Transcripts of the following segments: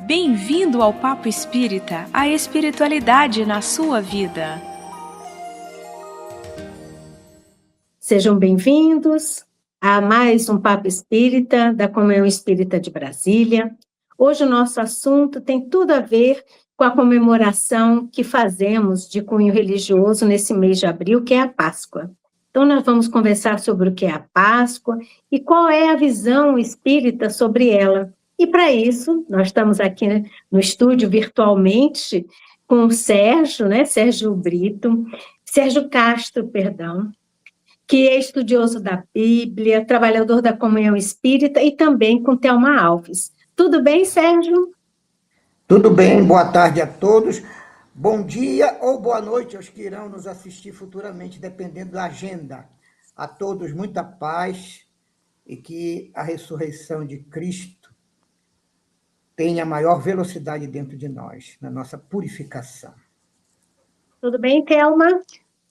Bem-vindo ao Papo Espírita, a espiritualidade na sua vida. Sejam bem-vindos a mais um Papo Espírita da Comunhão Espírita de Brasília. Hoje o nosso assunto tem tudo a ver com a comemoração que fazemos de cunho religioso nesse mês de abril, que é a Páscoa. Então, nós vamos conversar sobre o que é a Páscoa e qual é a visão espírita sobre ela. E, para isso, nós estamos aqui no estúdio virtualmente com o Sérgio, Sérgio Brito, Sérgio Castro, perdão, que é estudioso da Bíblia, trabalhador da Comunhão Espírita e também com Thelma Alves. Tudo bem, Sérgio? Tudo bem, boa tarde a todos. Bom dia ou boa noite aos que irão nos assistir futuramente, dependendo da agenda. A todos muita paz e que a ressurreição de Cristo tenha maior velocidade dentro de nós, na nossa purificação. Tudo bem, Thelma?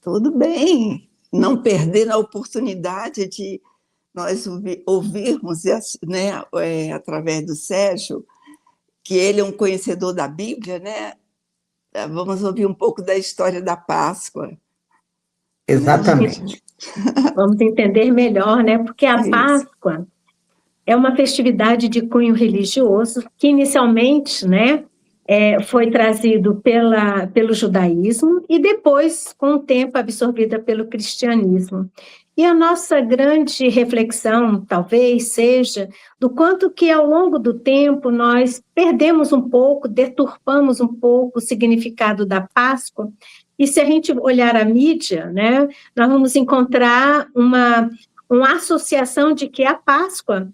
Tudo bem. Não perder a oportunidade de nós ouvirmos, através do Sérgio, que ele é um conhecedor da Bíblia, né? Vamos ouvir um pouco da história da Páscoa. Exatamente. Vamos entender melhor, Porque a Páscoa é uma festividade de cunho religioso que inicialmente, foi trazido pelo judaísmo e depois, com o tempo, absorvida pelo cristianismo. E a nossa grande reflexão, talvez, seja do quanto que, ao longo do tempo, nós perdemos um pouco, deturpamos um pouco o significado da Páscoa. E se a gente olhar a mídia, nós vamos encontrar uma associação de que a Páscoa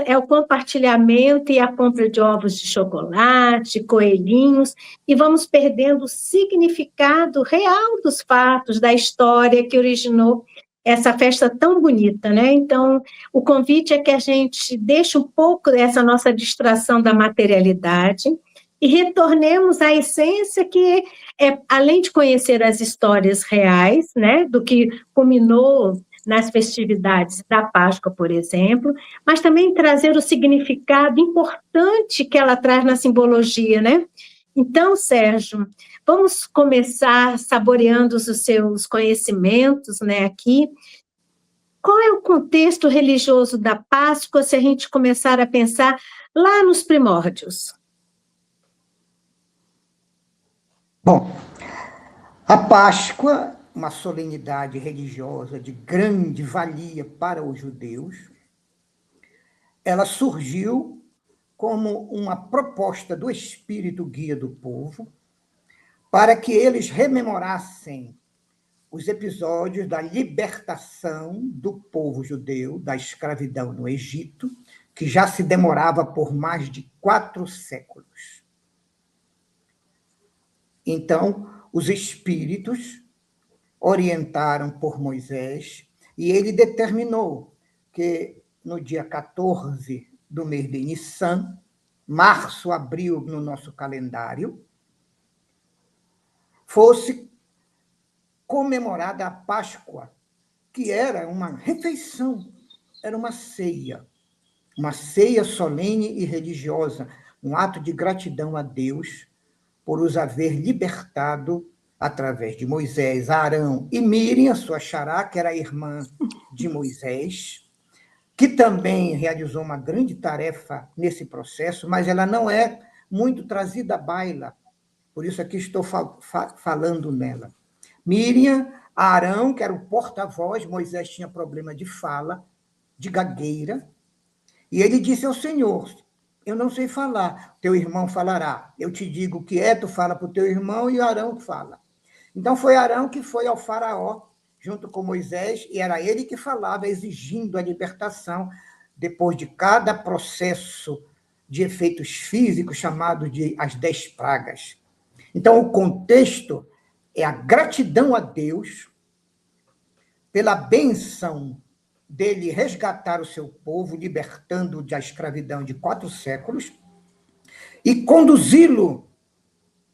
é o compartilhamento e a compra de ovos de chocolate, coelhinhos, e vamos perdendo o significado real dos fatos, da história que originou essa festa tão bonita, Então, o convite é que a gente deixe um pouco dessa nossa distração da materialidade e retornemos à essência que é, além de conhecer as histórias reais, do que culminou nas festividades da Páscoa, por exemplo, mas também trazer o significado importante que ela traz na simbologia, Então, Sérgio, vamos começar saboreando os seus conhecimentos, aqui. Qual é o contexto religioso da Páscoa, se a gente começar a pensar lá nos primórdios? Bom, a Páscoa, uma solenidade religiosa de grande valia para os judeus, ela surgiu como uma proposta do Espírito guia do povo para que eles rememorassem os episódios da libertação do povo judeu da escravidão no Egito, que já se demorava por mais de 4 séculos. Então, os espíritos orientaram por Moisés e ele determinou que no dia 14 do mês de Nissan, março, abril no nosso calendário, fosse comemorada a Páscoa, que era uma refeição, era uma ceia solene e religiosa, um ato de gratidão a Deus por os haver libertado através de Moisés, Arão e Míriam, sua xará, que era a irmã de Moisés, que também realizou uma grande tarefa nesse processo, mas ela não é muito trazida à baila, por isso aqui estou falando nela. Míriam, Arão, que era o porta-voz, Moisés tinha problema de fala, de gagueira, e ele disse ao Senhor: eu não sei falar, teu irmão falará. Eu te digo o que é, tu fala para o teu irmão e Arão fala. Então foi Arão que foi ao faraó, junto com Moisés, e era ele que falava, exigindo a libertação, depois de cada processo de efeitos físicos, chamado de as 10 pragas. Então, o contexto é a gratidão a Deus pela bênção dele resgatar o seu povo, libertando da escravidão de 4 séculos, e conduzi-lo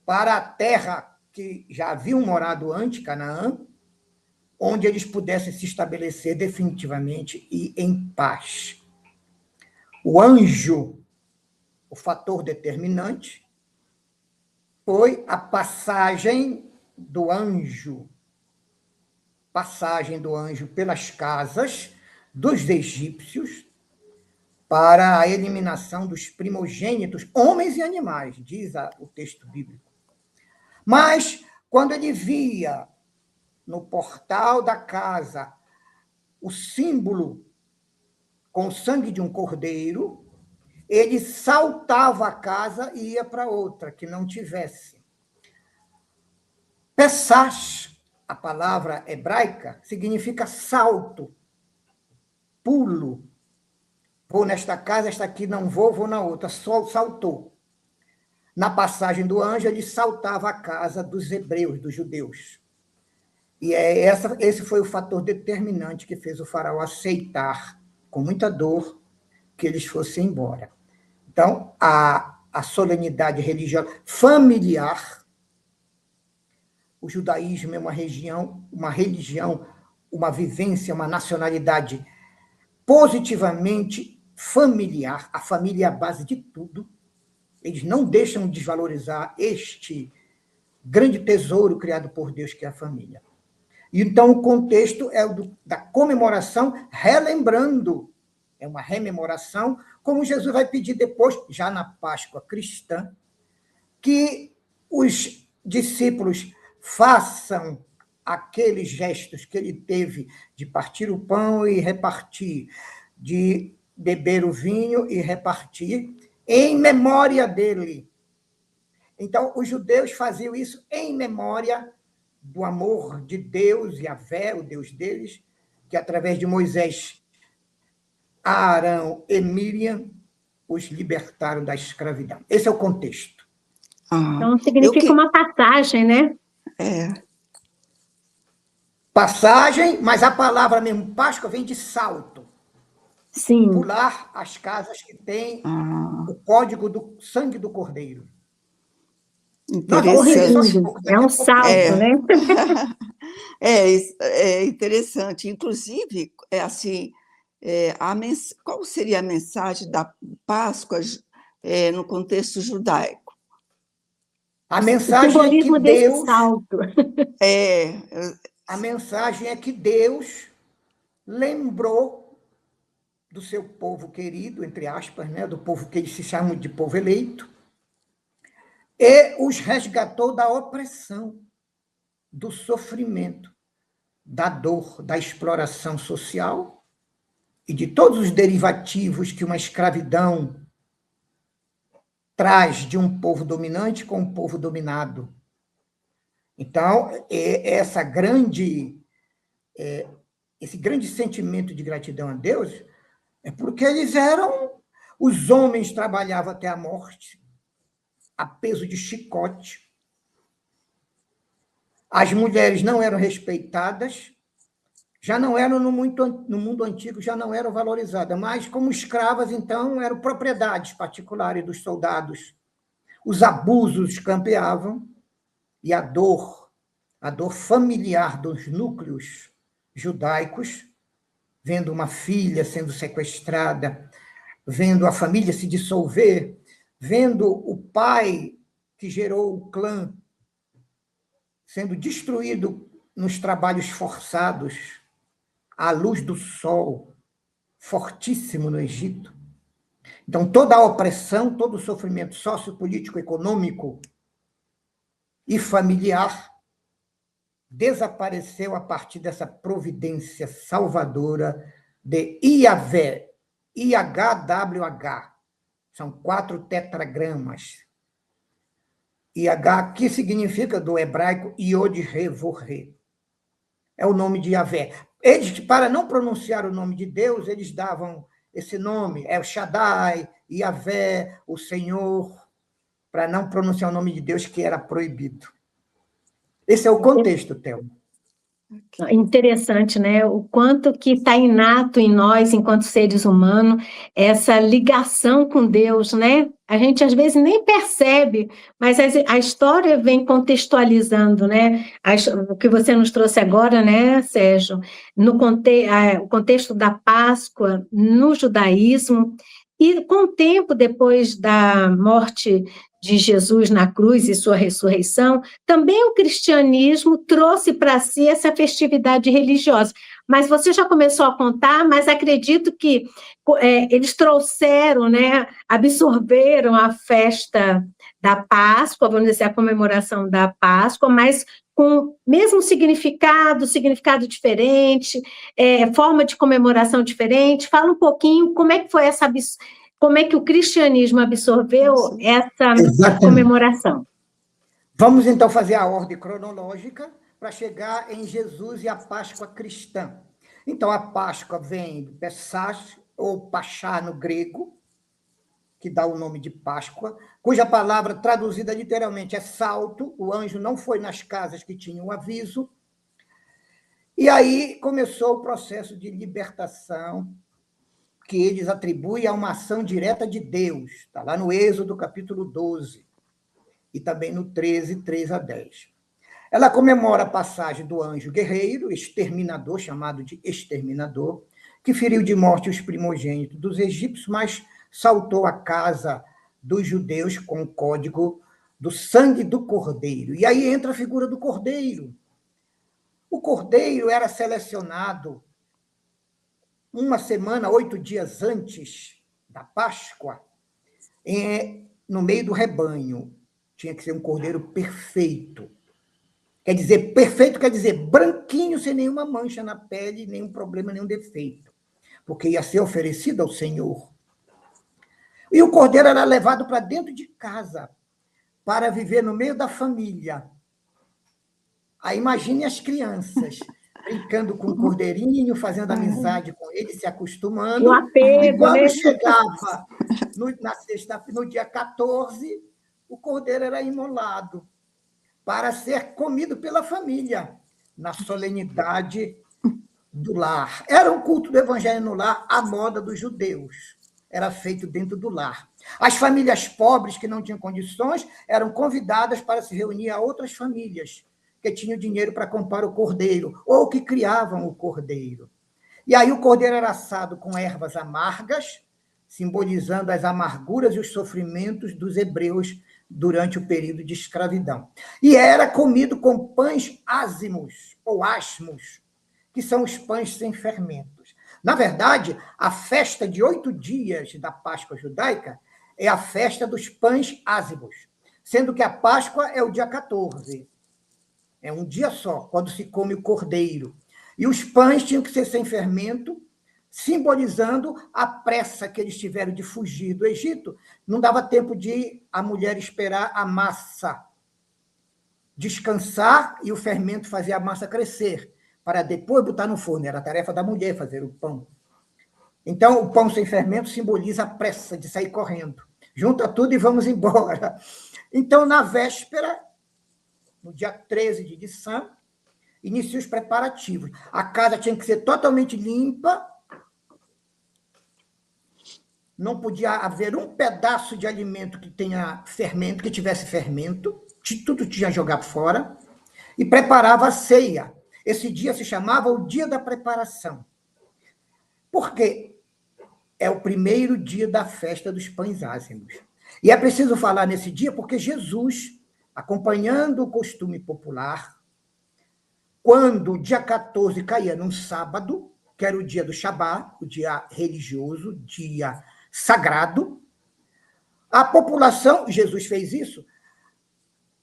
para a terra que já haviam morado antes, Canaã, onde eles pudessem se estabelecer definitivamente e em paz. O anjo, o o fator determinante foi a passagem do anjo pelas casas dos egípcios para a eliminação dos primogênitos, homens e animais, diz o texto bíblico. Mas, quando ele via no portal da casa o símbolo com o sangue de um cordeiro, ele saltava a casa e ia para outra, que não tivesse. Pessach, a palavra hebraica, significa salto, pulo. Vou nesta casa, esta aqui não vou, vou na outra. Só saltou. Na passagem do anjo, ele saltava a casa dos hebreus, dos judeus. E esse foi o fator determinante que fez o faraó aceitar, com muita dor, que eles fossem embora. Então, a solenidade religiosa familiar, o judaísmo é uma religião, uma vivência, uma nacionalidade positivamente familiar. A família é a base de tudo. Eles não deixam desvalorizar este grande tesouro criado por Deus, que é a família. Então, o contexto é o da comemoração, relembrando, é uma rememoração, como Jesus vai pedir depois, já na Páscoa cristã, que os discípulos façam aqueles gestos que ele teve de partir o pão e repartir, de beber o vinho e repartir, em memória dele. Então, os judeus faziam isso em memória do amor de Deus, Yahvé, o Deus deles, que através de Moisés, Arão e Miriam os libertaram da escravidão. Esse é o contexto. Então, significa uma passagem, né? Passagem, mas a palavra mesmo, Páscoa, vem de salto. Sim. Pular as casas que têm o código do sangue do cordeiro. Interessante. É um salto, né? É interessante. Inclusive, qual seria a mensagem da Páscoa no contexto judaico? A mensagem é que Deus... salto. A mensagem é que Deus lembrou do seu povo querido, entre aspas, né, do povo que eles se chamam de povo eleito, e os resgatou da opressão, do sofrimento, da dor, da exploração social e de todos os derivativos que uma escravidão traz de um povo dominante com um povo dominado. Então, esse grande sentimento de gratidão a Deus é porque os homens trabalhavam até a morte, a peso de chicote. As mulheres não eram respeitadas, já não eram no mundo antigo, já não eram valorizadas, mas como escravas, então, eram propriedades particulares dos soldados. Os abusos campeavam e a dor familiar dos núcleos judaicos, vendo uma filha sendo sequestrada, vendo a família se dissolver, vendo o pai que gerou o clã sendo destruído nos trabalhos forçados, à luz do sol, fortíssimo no Egito. Então, toda a opressão, todo o sofrimento sociopolítico, econômico e familiar desapareceu a partir dessa providência salvadora de Yahvé, IHWH. São 4 tetragramas. IH, que significa, do hebraico, Yod-He-Vov-He. É o nome de Yahvé. Eles, para não pronunciar o nome de Deus, eles davam esse nome, é o Shaddai, Yahvé, o Senhor, para não pronunciar o nome de Deus, que era proibido. Esse é o contexto, Thelma. Interessante, né? O quanto que está inato em nós, enquanto seres humanos, essa ligação com Deus, né? A gente, às vezes, nem percebe, mas a história vem contextualizando, né? O que você nos trouxe agora, né, Sérgio? O contexto da Páscoa no judaísmo, E com o tempo, depois da morte de Jesus na cruz e sua ressurreição, também o cristianismo trouxe para si essa festividade religiosa. Mas você já começou a contar, mas acredito que eles trouxeram, né, absorveram a festa da Páscoa, vamos dizer, a comemoração da Páscoa, mas com mesmo significado diferente, forma de comemoração diferente. Fala um pouquinho como é que foi como é que o cristianismo absorveu essa comemoração. Vamos, então, fazer a ordem cronológica para chegar em Jesus e a Páscoa cristã. Então, a Páscoa vem do Pessach, ou Pachá no grego, que dá o nome de Páscoa, cuja palavra traduzida literalmente é salto. O anjo não foi nas casas que tinham aviso. E aí começou o processo de libertação, que eles atribuem a uma ação direta de Deus. Está lá no Êxodo, capítulo 12, e também no 13, 3 a 10. Ela comemora a passagem do anjo guerreiro, exterminador, chamado de exterminador, que feriu de morte os primogênitos dos egípcios, mas saltou a casa dos judeus com o código do sangue do cordeiro. E aí entra a figura do cordeiro. O cordeiro era selecionado uma semana, 8 dias antes da Páscoa, no meio do rebanho. Tinha que ser um cordeiro perfeito. Perfeito quer dizer branquinho, sem nenhuma mancha na pele, nenhum problema, nenhum defeito. Porque ia ser oferecido ao Senhor. E o cordeiro era levado para dentro de casa, para viver no meio da família. Aí imagine as crianças brincando com o cordeirinho, fazendo amizade com ele, se acostumando. O apego, e quando né? chegava no dia 14, o cordeiro era imolado para ser comido pela família, na solenidade do lar. Era um culto do evangelho no lar, à moda dos judeus. Era feito dentro do lar. As famílias pobres, que não tinham condições, eram convidadas para se reunir a outras famílias que tinham dinheiro para comprar o cordeiro, ou que criavam o cordeiro. E aí o cordeiro era assado com ervas amargas, simbolizando as amarguras e os sofrimentos dos hebreus durante o período de escravidão. E era comido com pães ázimos, ou asmos, que são os pães sem fermentos. Na verdade, a festa de 8 dias da Páscoa judaica é a festa dos pães ázimos, sendo que a Páscoa é o dia 14. É um dia só, quando se come o cordeiro. E os pães tinham que ser sem fermento, simbolizando a pressa que eles tiveram de fugir do Egito. Não dava tempo de a mulher esperar a massa descansar e o fermento fazer a massa crescer, para depois botar no forno. Era a tarefa da mulher fazer o pão. Então, o pão sem fermento simboliza a pressa de sair correndo. Junta tudo e vamos embora. Então, na véspera, no dia 13 de Nissan, inicia os preparativos. A casa tinha que ser totalmente limpa, não podia haver um pedaço de alimento que tenha fermento, que tivesse fermento, tudo tinha que jogar fora, e preparava a ceia. Esse dia se chamava o dia da preparação. Por quê? É o primeiro dia da festa dos pães ázimos. E é preciso falar nesse dia porque Jesus, acompanhando o costume popular, quando o dia 14 caía num sábado, que era o dia do Shabá, o dia religioso, dia sagrado, a população, Jesus fez isso,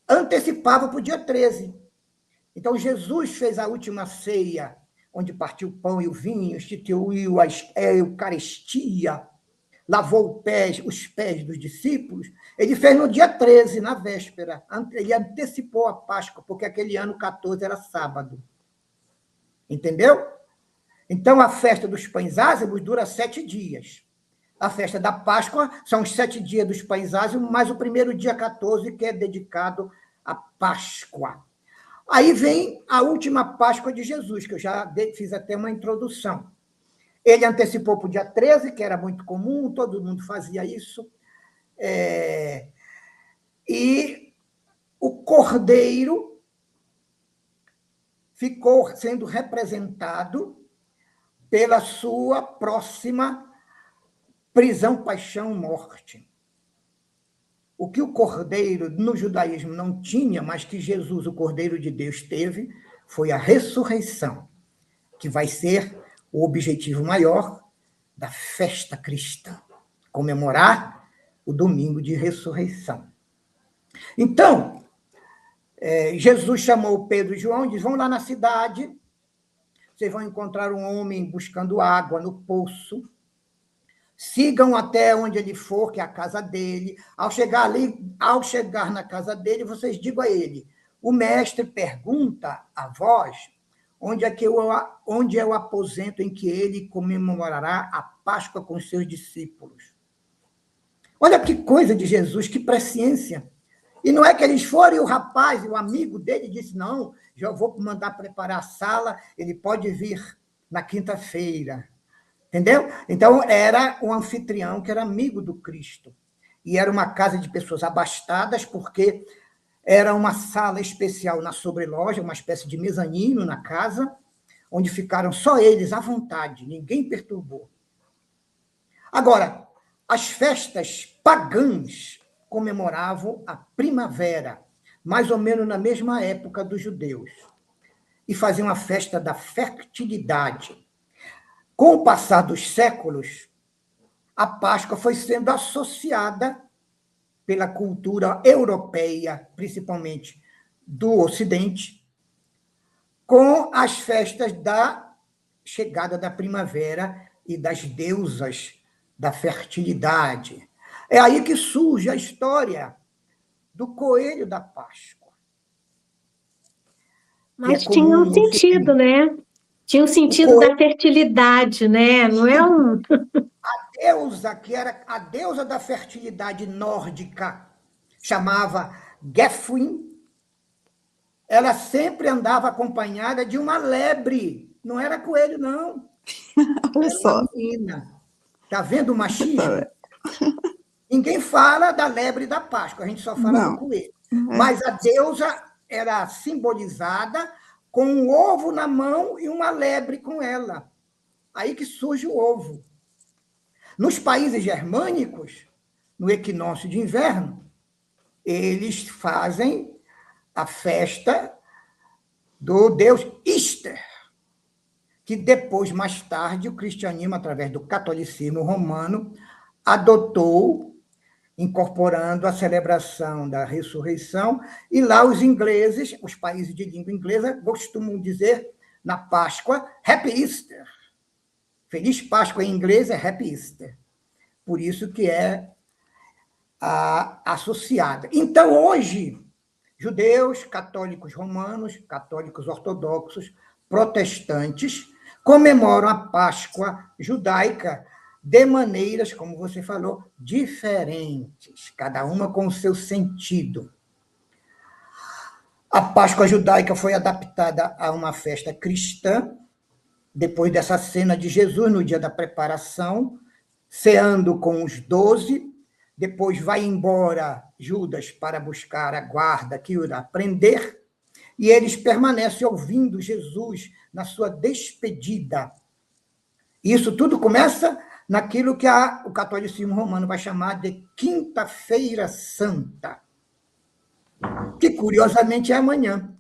antecipava para o dia 13. Então, Jesus fez a última ceia, onde partiu o pão e o vinho, instituiu a Eucaristia, lavou os pés dos discípulos. Ele fez no dia 13, na véspera. Ele antecipou a Páscoa, porque aquele ano 14 era sábado. Entendeu? Então, a festa dos pães ázimos dura 7 dias. A festa da Páscoa são os 7 dias dos pães ázimos, mais o primeiro dia 14, que é dedicado à Páscoa. Aí vem a última Páscoa de Jesus, que eu já fiz até uma introdução. Ele antecipou para o dia 13, que era muito comum, todo mundo fazia isso. E o cordeiro ficou sendo representado pela sua próxima prisão, paixão, morte. O que o Cordeiro no judaísmo não tinha, mas que Jesus, o Cordeiro de Deus, teve, foi a ressurreição, que vai ser o objetivo maior da festa cristã, comemorar o domingo de ressurreição. Então, Jesus chamou Pedro e João e disse: vão lá na cidade, vocês vão encontrar um homem buscando água no poço, sigam até onde ele for, que é a casa dele. Ao chegar na casa dele, vocês digam a ele: o mestre pergunta a vós onde é o aposento em que ele comemorará a Páscoa com seus discípulos. Olha que coisa de Jesus, que presciência. E não é que eles foram e o rapaz, o amigo dele, disse: não, já vou mandar preparar a sala, ele pode vir na quinta-feira. Entendeu? Então, era um anfitrião que era amigo do Cristo. E era uma casa de pessoas abastadas, porque era uma sala especial na sobreloja, uma espécie de mezanino na casa, onde ficaram só eles à vontade, ninguém perturbou. Agora, as festas pagãs comemoravam a primavera, mais ou menos na mesma época dos judeus, e faziam a festa da fertilidade. Com o passar dos séculos, a Páscoa foi sendo associada pela cultura europeia, principalmente do Ocidente, com as festas da chegada da primavera e das deusas da fertilidade. É aí que surge a história do coelho da Páscoa. Mas tinha um sentido, né? Tinha o sentido da fertilidade, né? Não é um... A deusa, que era a deusa da fertilidade nórdica, chamava Gefwin, ela sempre andava acompanhada de uma lebre. Não era coelho, não. Olha só. Uma menina. Está vendo o machismo? Ninguém fala da lebre da Páscoa, a gente só fala do coelho. Mas a deusa era simbolizada com um ovo na mão e uma lebre com ela. Aí que surge o ovo. Nos países germânicos, no equinócio de inverno, eles fazem a festa do deus Easter, que depois, mais tarde, o cristianismo, através do catolicismo romano, adotou, incorporando a celebração da ressurreição, e lá os ingleses, os países de língua inglesa, costumam dizer na Páscoa, Happy Easter. Feliz Páscoa em inglês é Happy Easter. Por isso que é associada. Então, hoje, judeus, católicos romanos, católicos ortodoxos, protestantes, comemoram a Páscoa judaica de maneiras, como você falou, diferentes, cada uma com o seu sentido. A Páscoa judaica foi adaptada a uma festa cristã, depois dessa cena de Jesus no dia da preparação, ceando com os 12, depois vai embora Judas para buscar a guarda que irá prender, e eles permanecem ouvindo Jesus na sua despedida. Isso tudo começa naquilo que o catolicismo romano vai chamar de Quinta-feira Santa, que, curiosamente, é amanhã,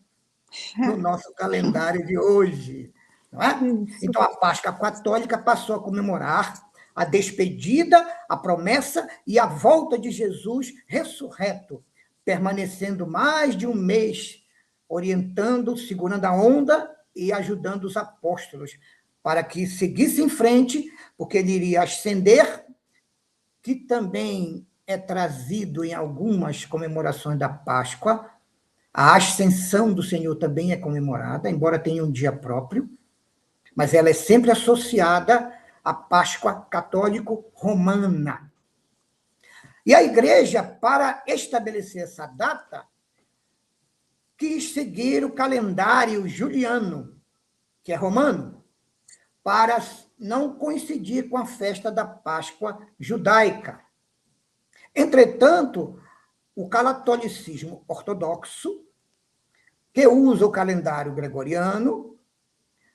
no nosso calendário de hoje. Não é? Então, a Páscoa católica passou a comemorar a despedida, a promessa e a volta de Jesus ressurreto, permanecendo mais de um mês, orientando, segurando a onda e ajudando os apóstolos para que seguissem em frente, porque ele iria ascender, que também é trazido em algumas comemorações da Páscoa. A ascensão do Senhor também é comemorada, embora tenha um dia próprio, mas ela é sempre associada à Páscoa católico-romana. E a igreja, para estabelecer essa data, quis seguir o calendário juliano, que é romano, para não coincidir com a festa da Páscoa judaica. Entretanto, o catolicismo ortodoxo, que usa o calendário gregoriano,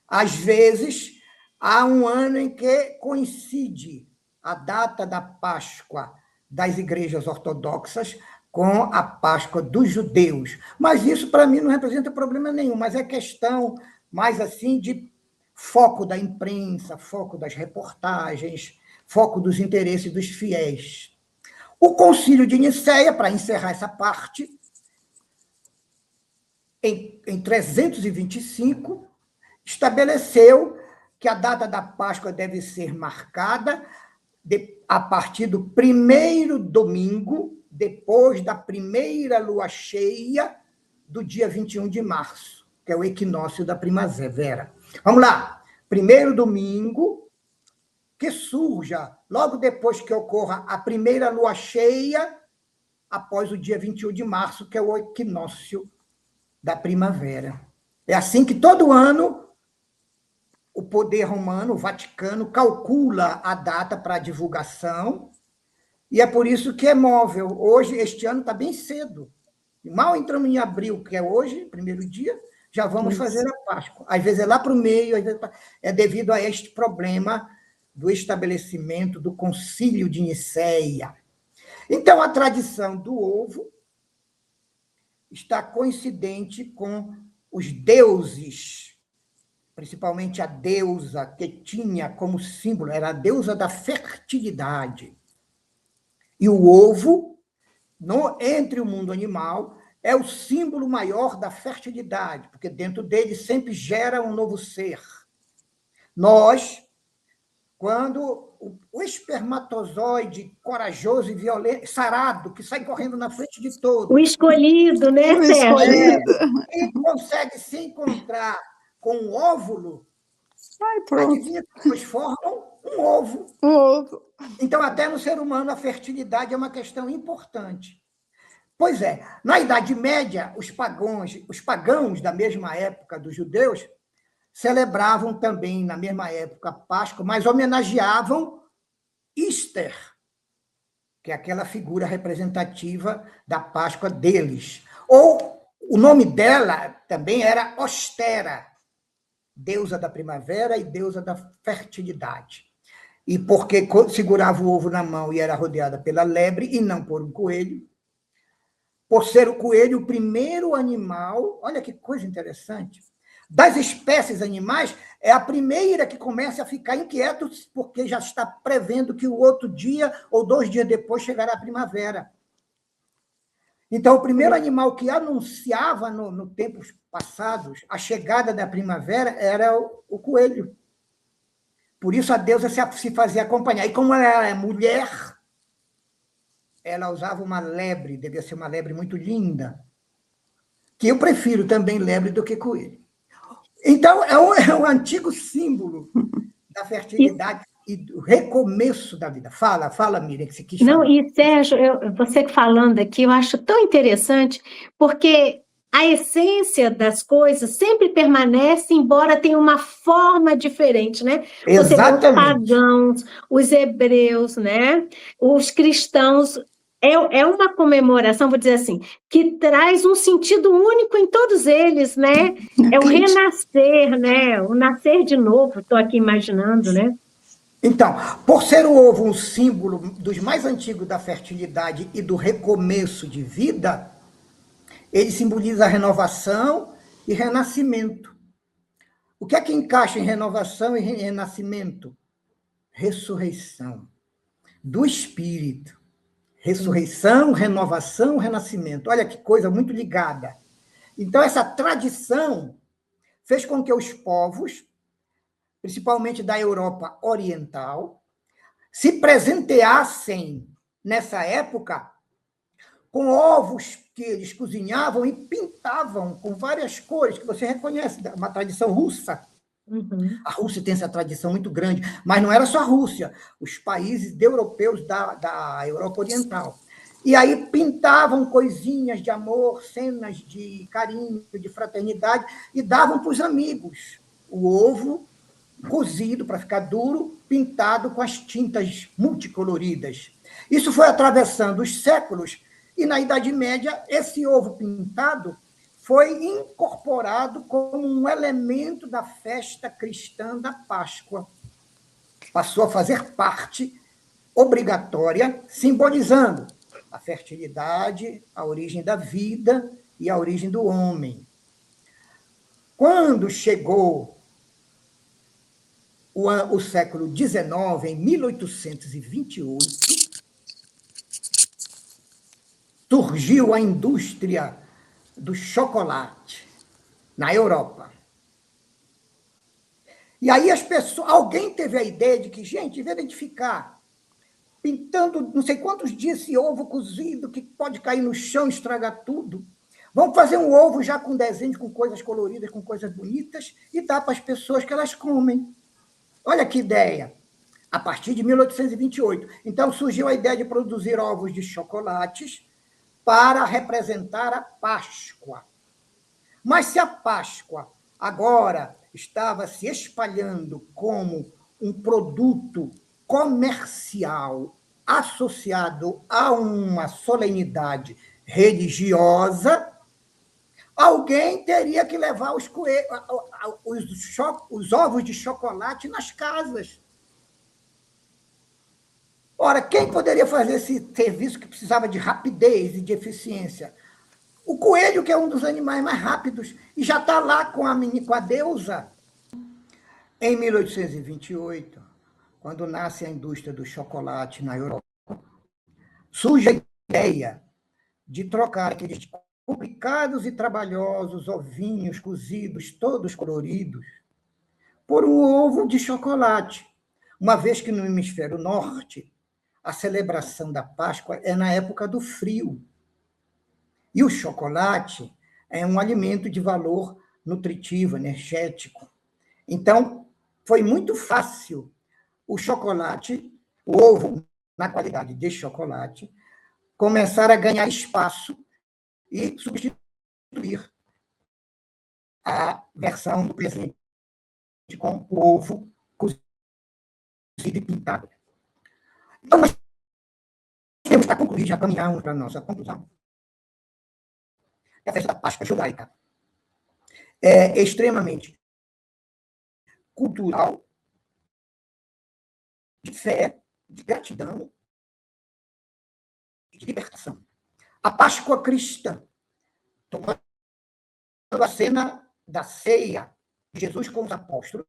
às vezes há um ano em que coincide a data da Páscoa das igrejas ortodoxas com a Páscoa dos judeus. Mas isso, para mim, não representa problema nenhum, mas é questão mais assim de foco da imprensa, foco das reportagens, foco dos interesses dos fiéis. O Concílio de Nicéia, para encerrar essa parte, em 325, estabeleceu que a data da Páscoa deve ser marcada a partir do primeiro domingo, depois da primeira lua cheia do dia 21 de março, que é o equinócio da primavera. Vamos lá. Primeiro domingo, que surja logo depois que ocorra a primeira lua cheia, após o dia 21 de março, que é o equinócio da primavera. É assim que todo ano o poder romano, o Vaticano, calcula a data para a divulgação, e é por isso que é móvel. Hoje, este ano, está bem cedo. Mal entramos em abril, que é hoje, primeiro dia, já vamos fazer a Páscoa. Às vezes é lá para o meio, às vezes é devido a este problema do estabelecimento do Concílio de Nicéia. Então, a tradição do ovo está coincidente com os deuses, principalmente a deusa que tinha como símbolo, era a deusa da fertilidade. E o ovo, entre o mundo animal, é o símbolo maior da fertilidade, porque dentro dele sempre gera um novo ser. Nós, quando o espermatozoide corajoso e violento, sarado, que sai correndo na frente de todos. O escolhido, né, O Sérgio? escolhido. E consegue se encontrar com um óvulo, Pronto. adivinha que depois formam um ovo. O ovo. Então, até no ser humano, a fertilidade é uma questão importante. Pois é, na Idade Média, os pagãos da mesma época dos judeus celebravam também, na mesma época, a Páscoa, mas homenageavam Easter, que é aquela figura representativa da Páscoa deles. Ou o nome dela também era Ostera, deusa da primavera e deusa da fertilidade. E porque segurava o ovo na mão e era rodeada pela lebre e não por um coelho, por ser o coelho o primeiro animal, olha que coisa interessante, das espécies animais, é a primeira que começa a ficar inquieto porque já está prevendo que o outro dia ou 2 dias depois chegará a primavera. Então, o primeiro animal que anunciava no tempos passados a chegada da primavera era o coelho. Por isso a deusa se fazia acompanhar. E como ela é mulher, ela usava uma lebre, devia ser uma lebre muito linda, que eu prefiro também lebre do que coelho. Então, é um antigo símbolo da fertilidade e do recomeço da vida. Fala, Miriam, que você quis falar. Não, e Sérgio, você falando aqui, eu acho tão interessante, porque a essência das coisas sempre permanece, embora tenha uma forma diferente, né? Você vê os pagãos, os hebreus, né? Os cristãos. É uma comemoração, vou dizer assim, que traz um sentido único em todos eles, né? É o renascer, né? O nascer de novo, estou aqui imaginando, né? Então, por ser o ovo um símbolo dos mais antigos da fertilidade e do recomeço de vida, ele simboliza a renovação e renascimento. O que é que encaixa em renovação e renascimento? Ressurreição do espírito. Ressurreição, renovação, renascimento. Olha que coisa muito ligada. Então, essa tradição fez com que os povos, principalmente da Europa Oriental, se presenteassem, nessa época, com ovos que eles cozinhavam e pintavam com várias cores, que você reconhece, uma tradição russa. Uhum. A Rússia tem essa tradição muito grande, mas não era só a Rússia, os países europeus da Europa Oriental. E aí pintavam coisinhas de amor, cenas de carinho, de fraternidade, e davam para os amigos. O ovo cozido para ficar duro, pintado com as tintas multicoloridas. Isso foi atravessando os séculos, e na Idade Média, esse ovo pintado foi incorporado como um elemento da festa cristã da Páscoa. Passou a fazer parte obrigatória, simbolizando a fertilidade, a origem da vida e a origem do homem. Quando chegou o século XIX, em 1828, surgiu a indústria do chocolate na Europa. E aí alguém teve a ideia de que, gente, em vez de ficar pintando não sei quantos dias esse ovo cozido, que pode cair no chão e estragar tudo, vamos fazer um ovo já com desenhos, com coisas coloridas, com coisas bonitas, e dar para as pessoas que elas comem. Olha que ideia! A partir de 1828. Então, surgiu a ideia de produzir ovos de chocolates para representar a Páscoa. Mas se a Páscoa agora estava se espalhando como um produto comercial associado a uma solenidade religiosa, alguém teria que levar os ovos de chocolate nas casas. Ora, quem poderia fazer esse serviço que precisava de rapidez e de eficiência? O coelho, que é um dos animais mais rápidos, e já está lá com a deusa. Em 1828, quando nasce a indústria do chocolate na Europa, surge a ideia de trocar aqueles complicados e trabalhosos ovinhos cozidos, todos coloridos, por um ovo de chocolate, uma vez que no hemisfério norte a celebração da Páscoa é na época do frio. E o chocolate é um alimento de valor nutritivo, energético. Então, foi muito fácil o chocolate, o ovo, na qualidade de chocolate, começar a ganhar espaço e substituir a versão do presente com o ovo cozido e pintado. Então, nós temos para concluir, já caminhamos para a nossa conclusão. A festa da Páscoa judaica é extremamente cultural, de fé, de gratidão e de libertação. A Páscoa cristã, tomando a cena da ceia de Jesus com os apóstolos,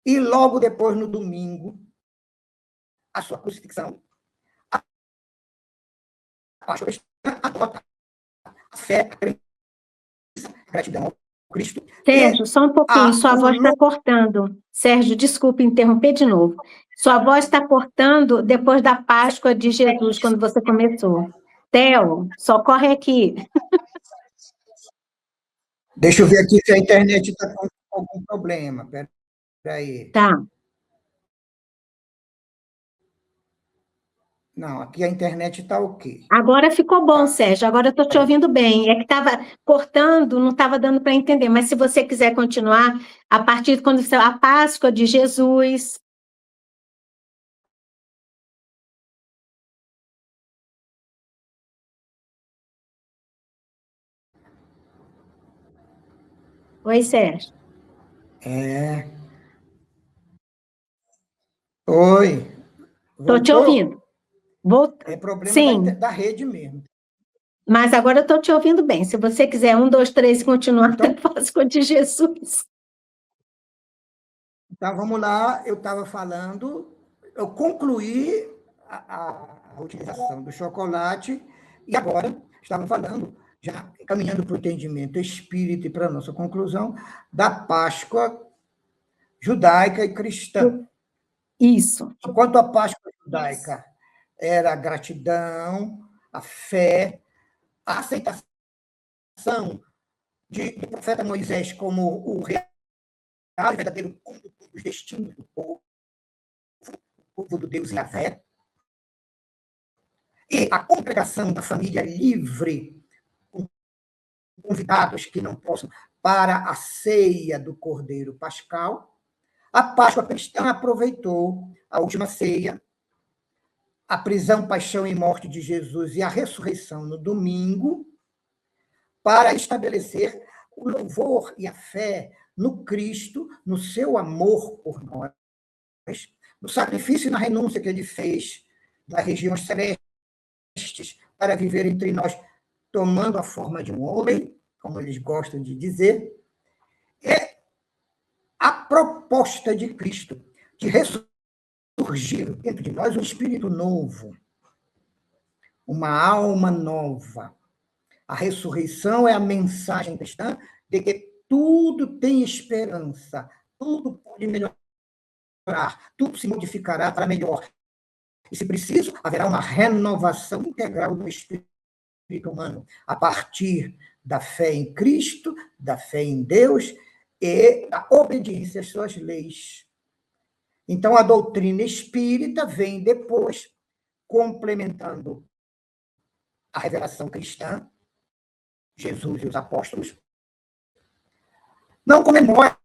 e logo depois, no domingo, a sua crucifixão, a Páscoa cristã adota a fé, a crença, a gratidão ao Cristo. Sérgio, só um pouquinho, sua voz está cortando. Sérgio, desculpe interromper de novo. Sua voz está cortando depois da Páscoa de Jesus, quando você começou. Theo, socorre aqui. Deixa eu ver aqui se a internet está com algum problema. Espera aí. Tá. Não, aqui a internet está ok. Agora ficou bom, Sérgio. Agora eu estou te ouvindo bem. É que estava cortando, não estava dando para entender. Mas se você quiser continuar, a partir de quando a Páscoa de Jesus. Oi, Sérgio. Oi. Estou te ouvindo. É problema Sim. da rede mesmo. Mas agora eu estou te ouvindo bem. Se você quiser 1, 2, 3 continuar até a Páscoa de Jesus. Então, vamos lá. Eu estava falando, eu concluí a utilização do chocolate e agora estava falando, já caminhando para o entendimento espírita e para a nossa conclusão, da Páscoa judaica e cristã. Isso. Enquanto a Páscoa judaica era a gratidão, a fé, a aceitação do profeta Moisés como o real e verdadeiro condutor dos destinos do povo do Deus Yahvé, e a congregação da família livre, com convidados que não possam, para a ceia do Cordeiro Pascal, a Páscoa cristã aproveitou a última ceia, a prisão, paixão e morte de Jesus e a ressurreição no domingo, para estabelecer o louvor e a fé no Cristo, no seu amor por nós, no sacrifício e na renúncia que ele fez das regiões celestes para viver entre nós, tomando a forma de um homem, como eles gostam de dizer, é a proposta de Cristo de ressurgir dentro de nós um espírito novo, uma alma nova. A ressurreição é a mensagem cristã de que tudo tem esperança, tudo pode melhorar, tudo se modificará para melhor. E, se preciso, haverá uma renovação integral do espírito humano, a partir da fé em Cristo, da fé em Deus e da obediência às suas leis. Então, a doutrina espírita vem depois, complementando a revelação cristã, Jesus e os apóstolos. Não comemora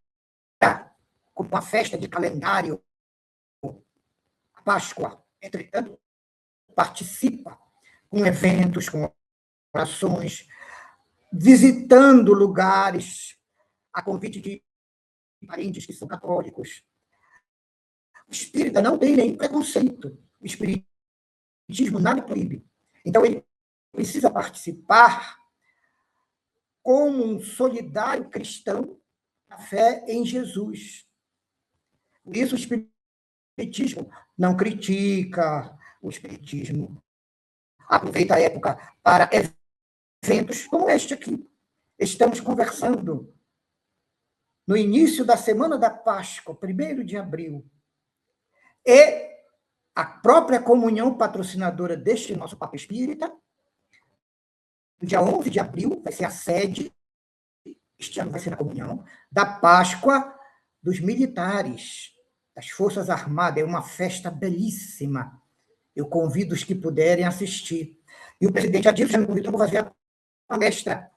como uma festa de calendário a Páscoa, entretanto, participa com eventos, com orações, visitando lugares a convite de parentes que são católicos. O espírita não tem nenhum preconceito. O espiritismo nada proíbe. Então, ele precisa participar como um solidário cristão da fé em Jesus. Por isso, o espiritismo não critica, o espiritismo aproveita a época para eventos como este aqui. Estamos conversando no início da semana da Páscoa, 1º de abril, e a própria comunhão patrocinadora deste nosso Papo Espírita, no dia 11 de abril, vai ser a sede, este ano vai ser a comunhão, da Páscoa dos militares, das Forças Armadas. É uma festa belíssima. Eu convido os que puderem assistir. E o presidente Adilson já me convidou para fazer a palestra.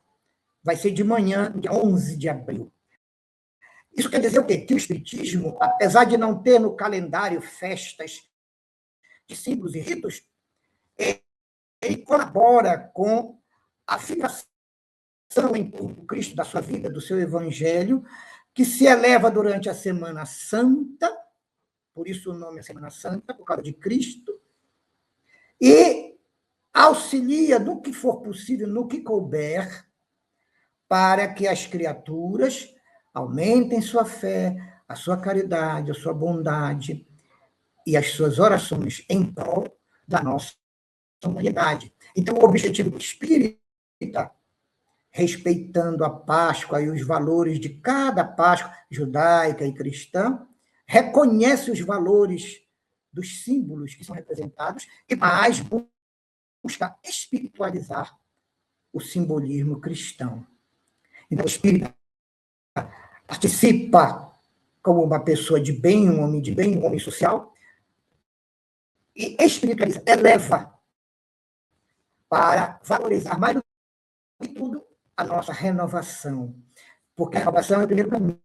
Vai ser de manhã, dia 11 de abril. Isso quer dizer o quê? Que o espiritismo, apesar de não ter no calendário festas de símbolos e ritos, ele colabora com a filiação em torno do Cristo, da sua vida, do seu evangelho, que se eleva durante a Semana Santa, por isso o nome é Semana Santa, por causa de Cristo, e auxilia no que for possível, no que couber, para que as criaturas aumentem sua fé, a sua caridade, a sua bondade e as suas orações em prol da nossa humanidade. Então, o objetivo do espírita, respeitando a Páscoa e os valores de cada Páscoa, judaica e cristã, reconhece os valores dos símbolos que são representados e mais busca espiritualizar o simbolismo cristão. Então, o espírita participa como uma pessoa de bem, um homem de bem, um homem social, e espiritualiza, eleva para valorizar mais do que tudo a nossa renovação, porque a renovação é o primeiro caminho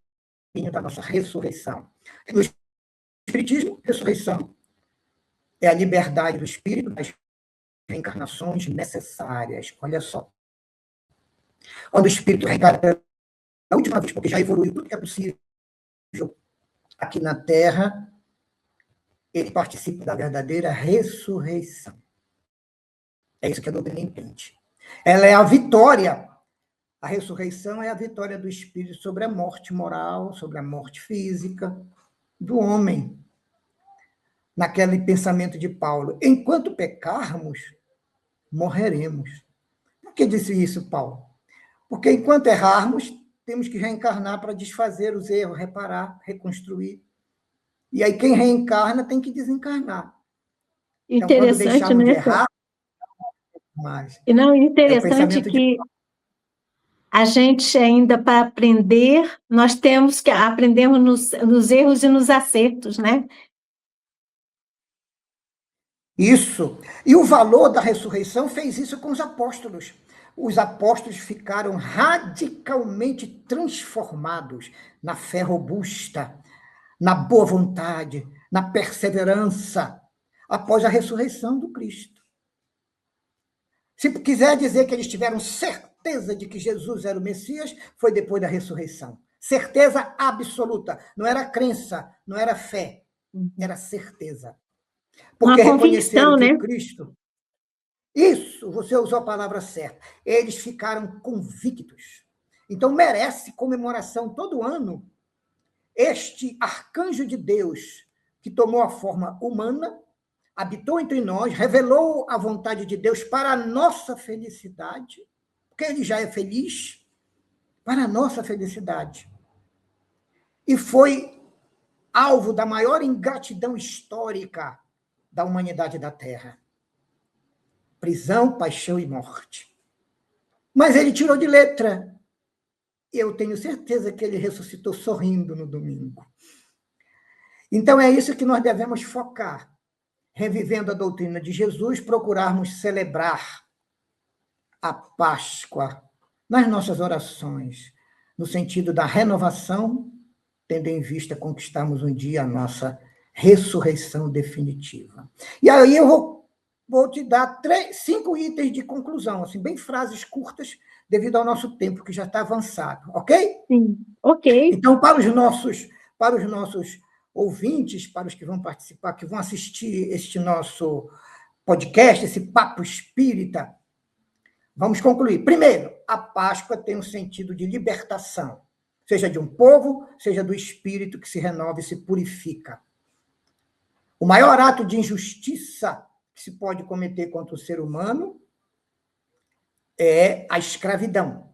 da nossa ressurreição. No espiritismo, ressurreição é a liberdade do espírito das reencarnações necessárias. Olha só. Quando o espírito reencarna a última vez, porque já evoluiu tudo que é possível aqui na Terra, ele participa da verdadeira ressurreição. É isso que a doutrina entende. Ela é a vitória. A ressurreição é a vitória do espírito sobre a morte moral, sobre a morte física do homem. Naquele pensamento de Paulo, enquanto pecarmos, morreremos. Por que disse isso, Paulo? Porque enquanto errarmos, temos que reencarnar para desfazer os erros, reparar, reconstruir. E aí quem reencarna tem que desencarnar. Interessante, então, né? De errar, mas e não, interessante que a gente ainda, para aprender, nós temos que aprendermos nos erros e nos acertos, né? Isso. E o valor da ressurreição fez isso com os apóstolos. Os apóstolos ficaram radicalmente transformados na fé robusta, na boa vontade, na perseverança, após a ressurreição do Cristo. Se quiser dizer que eles tiveram certeza de que Jesus era o Messias, foi depois da ressurreição. Certeza absoluta. Não era crença, não era fé. era certeza. Uma Porque reconheceram convicção, que né? Cristo... Isso, você usou a palavra certa. Eles ficaram convictos. Então, merece comemoração todo ano este arcanjo de Deus, que tomou a forma humana, habitou entre nós, revelou a vontade de Deus para a nossa felicidade, porque ele já é feliz, para a nossa felicidade. E foi alvo da maior ingratidão histórica da humanidade da Terra. Prisão, paixão e morte. Mas ele tirou de letra. Eu tenho certeza que ele ressuscitou sorrindo no domingo. Então é isso que nós devemos focar. Revivendo a doutrina de Jesus, procurarmos celebrar a Páscoa nas nossas orações, no sentido da renovação, tendo em vista conquistarmos um dia a nossa ressurreição definitiva. E aí eu vou te dar 5 itens de conclusão, assim, bem frases curtas, devido ao nosso tempo, que já está avançado, ok? Sim, ok. Então, para os nossos ouvintes, para os que vão participar, que vão assistir este nosso podcast, esse Papo Espírita, vamos concluir. Primeiro, a Páscoa tem um sentido de libertação, seja de um povo, seja do espírito que se renova e se purifica. O maior ato de injustiça que se pode cometer contra o ser humano é a escravidão.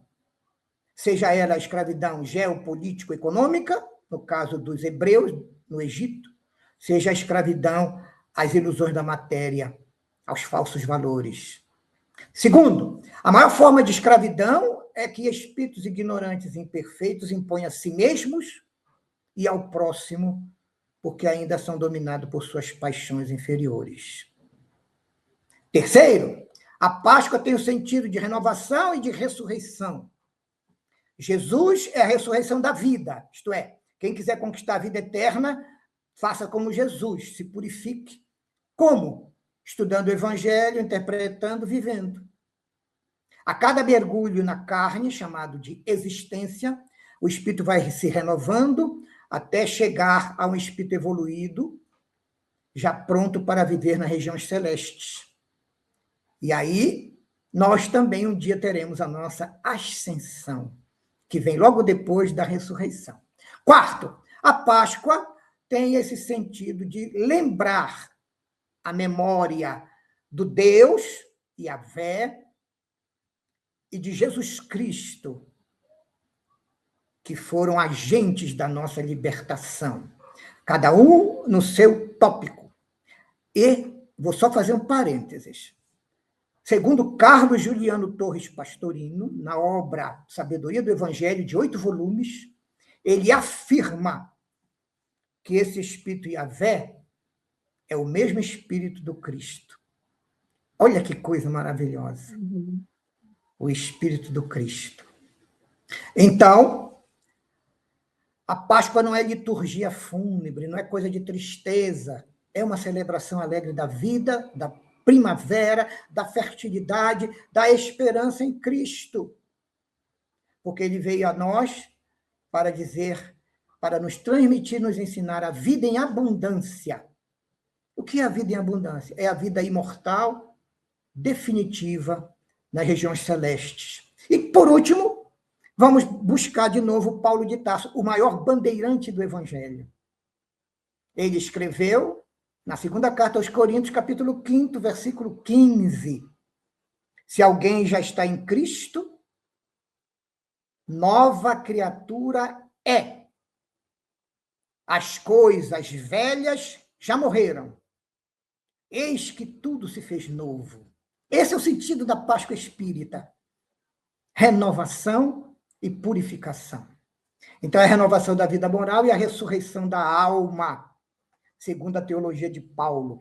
Seja ela a escravidão geopolítico-econômica, no caso dos hebreus, no Egito, seja a escravidão às ilusões da matéria, aos falsos valores. Segundo, a maior forma de escravidão é que espíritos ignorantes e imperfeitos impõem a si mesmos e ao próximo, porque ainda são dominados por suas paixões inferiores. Terceiro, a Páscoa tem o sentido de renovação e de ressurreição. Jesus é a ressurreição da vida, isto é, quem quiser conquistar a vida eterna, faça como Jesus, se purifique. Como? Estudando o Evangelho, interpretando, vivendo. A cada mergulho na carne, chamado de existência, o espírito vai se renovando até chegar a um espírito evoluído, já pronto para viver nas regiões celestes. E aí, nós também um dia teremos a nossa ascensão, que vem logo depois da ressurreição. Quarto, a Páscoa tem esse sentido de lembrar a memória do Deus, Yahvé, e de Jesus Cristo, que foram agentes da nossa libertação, cada um no seu tópico. E vou só fazer um parênteses. Segundo Carlos Juliano Torres Pastorino, na obra Sabedoria do Evangelho, de 8 volumes, ele afirma que esse Espírito Yahvé é o mesmo Espírito do Cristo. Olha que coisa maravilhosa. O Espírito do Cristo. Então, a Páscoa não é liturgia fúnebre, não é coisa de tristeza, é uma celebração alegre da vida, da primavera, da fertilidade, da esperança em Cristo. Porque ele veio a nós para dizer, para nos transmitir, nos ensinar a vida em abundância. O que é a vida em abundância? É a vida imortal, definitiva, nas regiões celestes. E, por último, vamos buscar de novo Paulo de Tarso, o maior bandeirante do Evangelho. Ele escreveu, na segunda carta aos Coríntios, capítulo 5, versículo 15, se alguém já está em Cristo, nova criatura é. As coisas velhas já morreram. Eis que tudo se fez novo. Esse é o sentido da Páscoa espírita. Renovação e purificação. Então, é a renovação da vida moral e a ressurreição da alma, segundo a teologia de Paulo.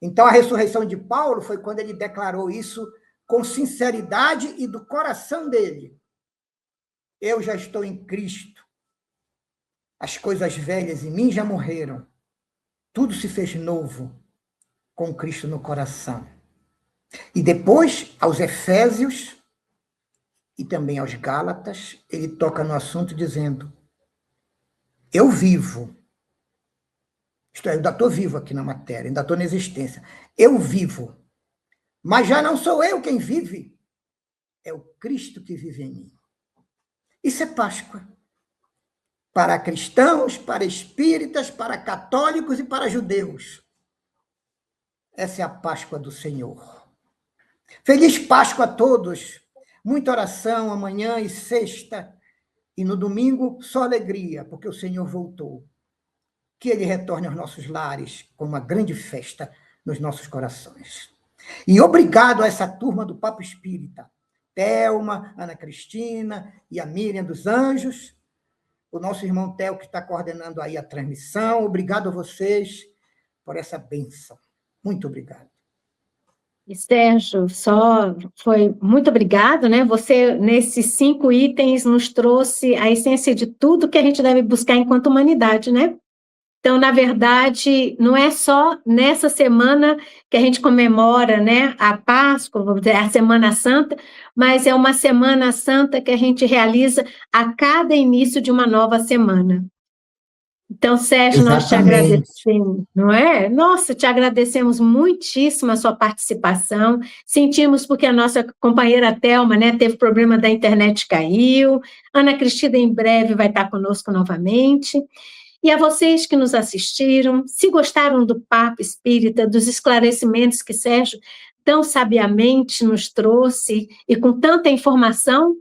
Então, a ressurreição de Paulo foi quando ele declarou isso com sinceridade e do coração dele. Eu já estou em Cristo. As coisas velhas em mim já morreram. Tudo se fez novo com Cristo no coração. E depois, aos Efésios e também aos Gálatas, ele toca no assunto dizendo: eu vivo, Isto é, eu ainda estou vivo aqui na matéria, ainda estou na existência. Eu vivo. Mas já não sou eu quem vive. É o Cristo que vive em mim. Isso é Páscoa. Para cristãos, para espíritas, para católicos e para judeus. Essa é a Páscoa do Senhor. Feliz Páscoa a todos. Muita oração amanhã e sexta. E no domingo, só alegria, porque o Senhor voltou. Que Ele retorne aos nossos lares com uma grande festa nos nossos corações. E obrigado a essa turma do Papo Espírita. Thelma, Ana Cristina e a Miriam dos Anjos. O nosso irmão Theo, que está coordenando aí a transmissão. Obrigado a vocês por essa bênção. Muito obrigado. E, Sérgio, só foi muito obrigado, né? Você, nesses 5 itens, nos trouxe a essência de tudo que a gente deve buscar enquanto humanidade, né? Então, na verdade, não é só nessa semana que a gente comemora, né, a Páscoa, vamos dizer, a Semana Santa, mas é uma Semana Santa que a gente realiza a cada início de uma nova semana. Então, Sérgio, nós te agradecemos, não é? Nossa, te agradecemos muitíssimo a sua participação. Sentimos porque a nossa companheira Thelma, né, teve problema da internet, caiu. Ana Cristina em breve vai estar conosco novamente. E a vocês que nos assistiram, se gostaram do Papo Espírita, dos esclarecimentos que Sérgio tão sabiamente nos trouxe e com tanta informação,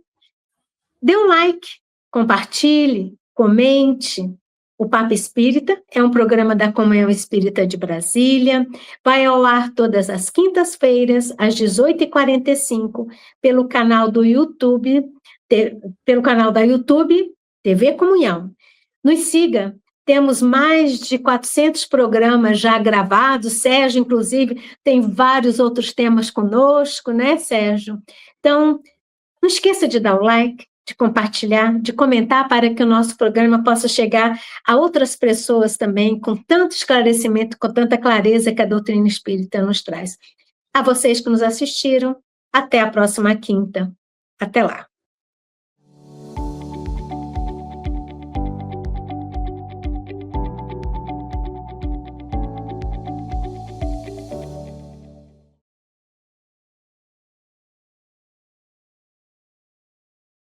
dê um like, compartilhe, comente. O Papo Espírita é um programa da Comunhão Espírita de Brasília, vai ao ar todas as quintas-feiras, às 18h45, pelo canal do YouTube, TV Comunhão. Nos siga. Temos mais de 400 programas já gravados. Sérgio, inclusive, tem vários outros temas conosco, né, Sérgio? Então, não esqueça de dar o like, de compartilhar, de comentar para que o nosso programa possa chegar a outras pessoas também, com tanto esclarecimento, com tanta clareza que a doutrina espírita nos traz. A vocês que nos assistiram, até a próxima quinta. Até lá.